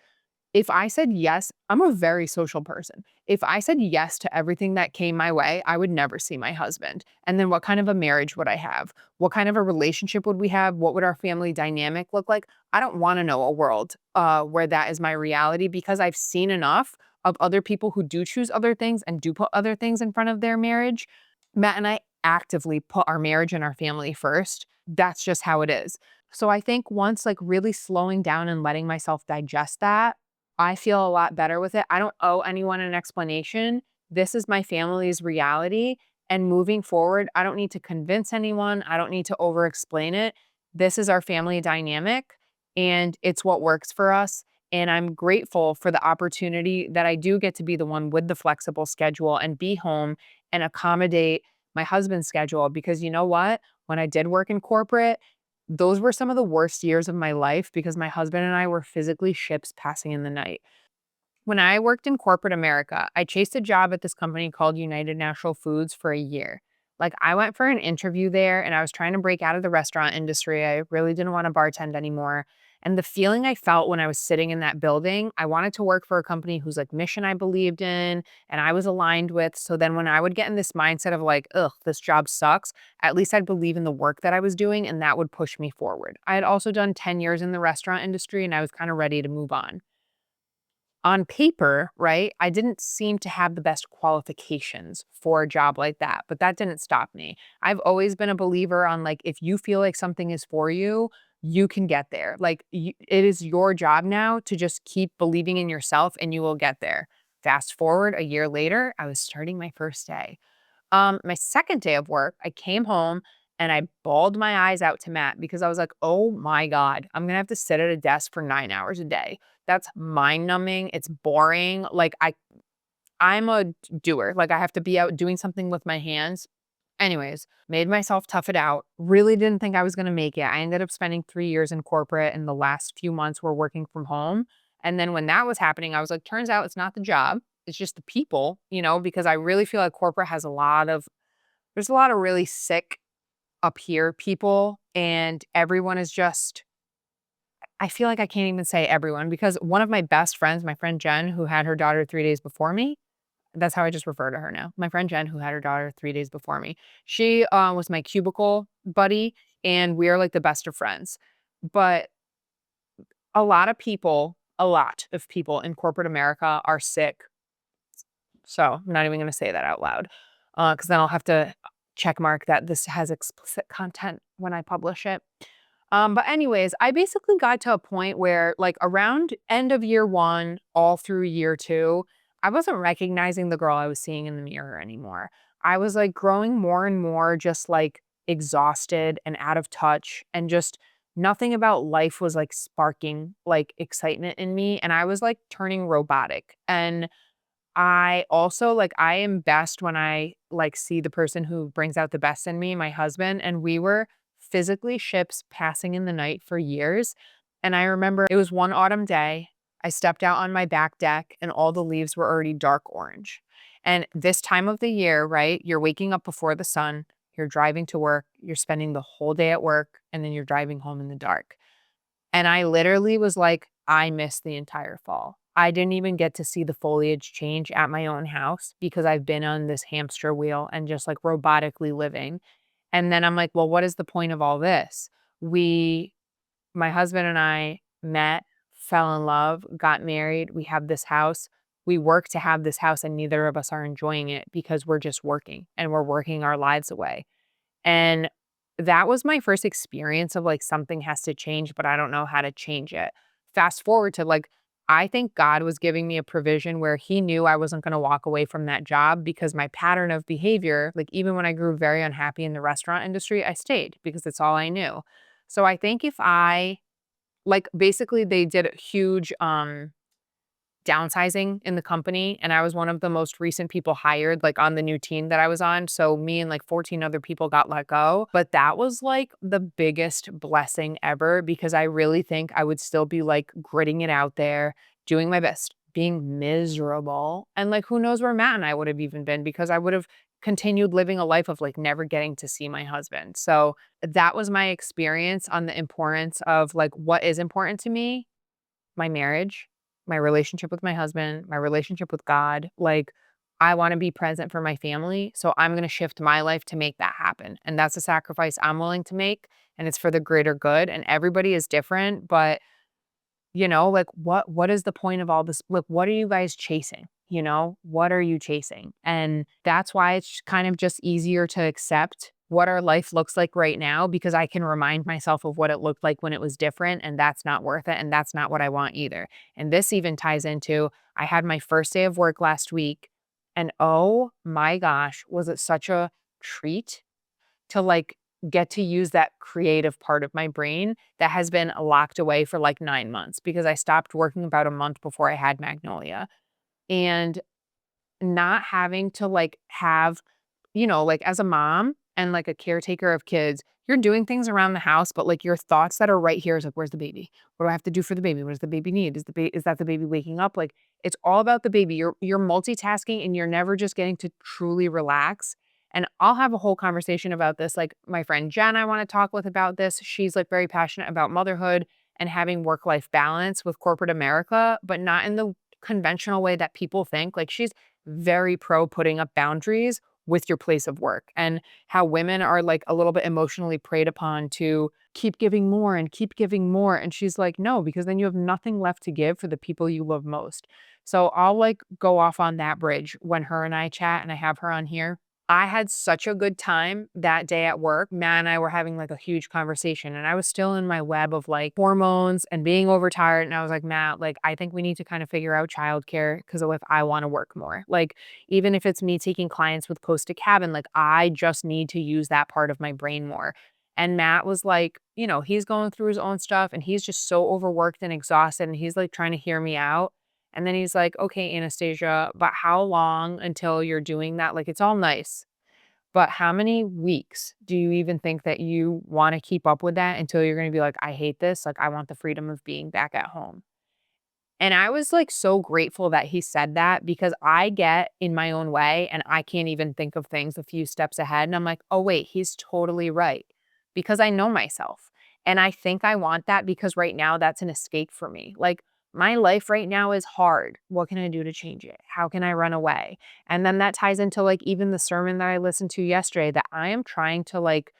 if I said yes, I'm a very social person. If I said yes to everything that came my way, I would never see my husband. And then what kind of a marriage would I have? What kind of a relationship would we have? What would our family dynamic look like? I don't want to know a world where that is my reality because I've seen enough of other people who do choose other things and do put other things in front of their marriage. Matt and I actively put our marriage and our family first. That's just how it is. So I think once like really slowing down and letting myself digest that, I feel a lot better with it. I don't owe anyone an explanation. This is my family's reality. And moving forward, I don't need to convince anyone. I don't need to over explain it. This is our family dynamic and it's what works for us. And I'm grateful for the opportunity that I do get to be the one with the flexible schedule and be home and accommodate my husband's schedule, because you know what? When I did work in corporate, those were some of the worst years of my life because my husband and I were physically ships passing in the night. When I worked in corporate America, I chased a job at this company called United Natural Foods for a year. Like, I went for an interview there and I was trying to break out of the restaurant industry. I really didn't want to bartend anymore. And the feeling I felt when I was sitting in that building, I wanted to work for a company whose like mission I believed in and I was aligned with. So then when I would get in this mindset of like, ugh, this job sucks, at least I'd believe in the work that I was doing and that would push me forward. I had also done 10 years in the restaurant industry and I was kind of ready to move on. On paper, right, I didn't seem to have the best qualifications for a job like that, but that didn't stop me. I've always been a believer on like, if you feel like something is for you, you can get there. Like, it is your job now to just keep believing in yourself and you will get there. Fast forward a year later, I was starting my first day. My second day of work, I came home and I bawled my eyes out to Matt because I was like, "Oh my god, I'm gonna have to sit at a desk for 9 hours a day. That's mind numbing. It's boring. Like I'm a doer. Like I have to be out doing something with my hands." Anyways, made myself tough it out. Really didn't think I was gonna make it. I ended up spending 3 years in corporate and the last few months were working from home. And then when that was happening, I was like, turns out it's not the job. It's just the people, because I really feel like corporate has there's a lot of really sick up here people, and everyone is just, I feel like I can't even say everyone because one of my best friends, my friend Jen, who had her daughter 3 days before me, that's how I just refer to her now. My friend Jen, who had her daughter 3 days before me. She, was my cubicle buddy, and we are like the best of friends. But a lot of people in corporate America are sick. So I'm not even gonna say that out loud, because then I'll have to check mark that this has explicit content when I publish it. But anyways, I basically got to a point where like around end of year 1, all through year 2, I wasn't recognizing the girl I was seeing in the mirror anymore. I was like growing more and more just like exhausted and out of touch and just nothing about life was like sparking like excitement in me and I was like turning robotic. And I also like I am best when I like see the person who brings out the best in me, my husband, and we were physically ships passing in the night for years. And I remember it was one autumn day. I stepped out on my back deck and all the leaves were already dark orange. And this time of the year, right? You're waking up before the sun, you're driving to work, you're spending the whole day at work, and then you're driving home in the dark. And I literally was like, I missed the entire fall. I didn't even get to see the foliage change at my own house because I've been on this hamster wheel and just like robotically living. And then I'm like, well, what is the point of all this? We, my husband and I met, fell in love, got married. We have this house. We work to have this house, and neither of us are enjoying it because we're just working and we're working our lives away. And that was my first experience of like something has to change, but I don't know how to change it. Fast forward to like, I think God was giving me a provision where he knew I wasn't going to walk away from that job because my pattern of behavior, like even when I grew very unhappy in the restaurant industry, I stayed because it's all I knew. So I think if I like basically they did a huge downsizing in the company, and I was one of the most recent people hired, like, on the new team that I was on, so me and, like, 14 other people got let go, but that was, like, the biggest blessing ever because I really think I would still be, like, gritting it out there, doing my best, being miserable, and, like, who knows where Matt and I would have even been because I would have continued living a life of, like, never getting to see my husband, so that was my experience on the importance of, like, what is important to me, my marriage, my relationship with my husband, my relationship with God. Like, I want to be present for my family. So I'm going to shift my life to make that happen. And that's a sacrifice I'm willing to make. And it's for the greater good. And everybody is different. But, like what is the point of all this? Like, what are you guys chasing? What are you chasing? And that's why it's kind of just easier to accept what our life looks like right now because I can remind myself of what it looked like when it was different and that's not worth it and that's not what I want either. And this even ties into I had my first day of work last week and oh my gosh, was it such a treat to like get to use that creative part of my brain that has been locked away for like 9 months because I stopped working about a month before I had Magnolia. And not having to like have like as a mom and like a caretaker of kids, you're doing things around the house, but like your thoughts that are right here is like, where's the baby? What do I have to do for the baby? What does the baby need? Is that the baby waking up? Like it's all about the baby. You're multitasking and you're never just getting to truly relax. And I'll have a whole conversation about this. Like my friend Jen, I want to talk with about this. She's like very passionate about motherhood and having work-life balance with corporate America, but not in the conventional way that people think. Like she's very pro putting up boundaries with your place of work and how women are like a little bit emotionally preyed upon to keep giving more and keep giving more. And she's like, no, because then you have nothing left to give for the people you love most. So I'll like go off on that bridge when her and I chat and I have her on here. I had such a good time that day at work. Matt and I were having like a huge conversation and I was still in my web of like hormones and being overtired. And I was like, Matt, like, I think we need to kind of figure out childcare because if I want to work more, like, even if it's me taking clients with Coast to Cabin, like, I just need to use that part of my brain more. And Matt was like, he's going through his own stuff and he's just so overworked and exhausted. And he's like trying to hear me out. And then he's like, okay, Anastasia, but how long until you're doing that? Like, it's all nice. But how many weeks do you even think that you want to keep up with that until you're going to be like, I hate this. Like, I want the freedom of being back at home. And I was like so grateful that he said that because I get in my own way and I can't even think of things a few steps ahead. And I'm like, oh, wait, he's totally right because I know myself. And I think I want that because right now that's an escape for me. Like my life right now is hard. What can I do to change it? How can I run away? And then that ties into like even the sermon that I listened to yesterday that I am trying to like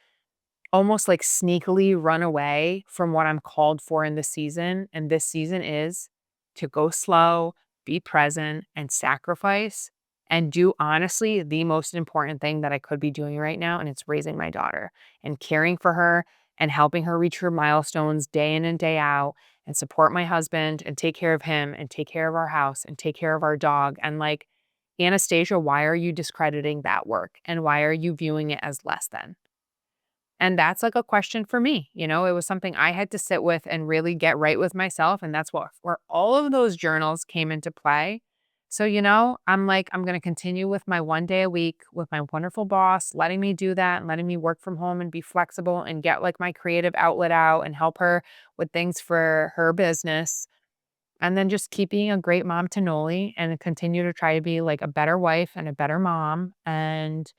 almost like sneakily run away from what I'm called for in this season. And this season is to go slow, be present, and sacrifice and do honestly the most important thing that I could be doing right now. And it's raising my daughter and caring for her and helping her reach her milestones day in and day out and support my husband and take care of him and take care of our house and take care of our dog. And like, Anastasia, why are you discrediting that work? And why are you viewing it as less than? And that's like a question for me. It was something I had to sit with and really get right with myself. And that's where all of those journals came into play. So, I'm like, I'm going to continue with my 1 day a week with my wonderful boss, letting me do that and letting me work from home and be flexible and get like my creative outlet out and help her with things for her business. And then just keep being a great mom to Noli and continue to try to be like a better wife and a better mom and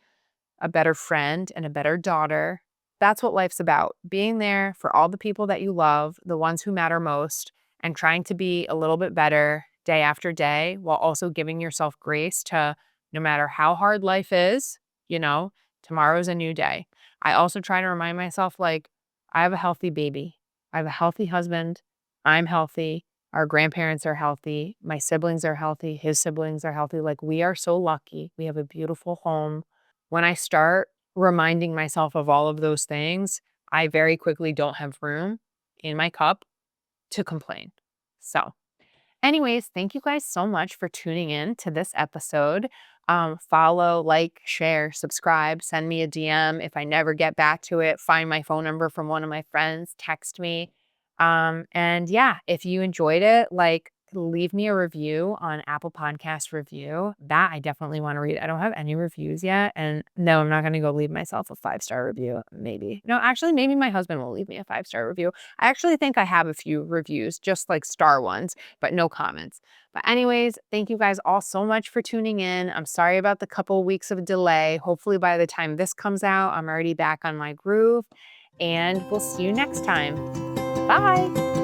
a better friend, and a better daughter. That's what life's about. Being there for all the people that you love, the ones who matter most, and trying to be a little bit better day after day while also giving yourself grace to no matter how hard life is, you know, tomorrow's a new day. I also try to remind myself like, I have a healthy baby. I have a healthy husband. I'm healthy. Our grandparents are healthy. My siblings are healthy. His siblings are healthy. Like, we are so lucky. We have a beautiful home. When I start reminding myself of all of those things, I very quickly don't have room in my cup to complain. So, anyways, thank you guys so much for tuning in to this episode. Follow, like, share, subscribe, send me a DM. If I never get back to it, find my phone number from one of my friends, text me. And yeah, if you enjoyed it, like, leave me a review on Apple Podcast review. That I definitely want to read. I don't have any reviews yet. And no, I'm not going to go leave myself a 5-star review. Maybe. No, actually, maybe my husband will leave me a 5-star review. I actually think I have a few reviews, just like star ones, but no comments. But anyways, thank you guys all so much for tuning in. I'm sorry about the couple weeks of delay. Hopefully by the time this comes out, I'm already back on my groove. And we'll see you next time. Bye.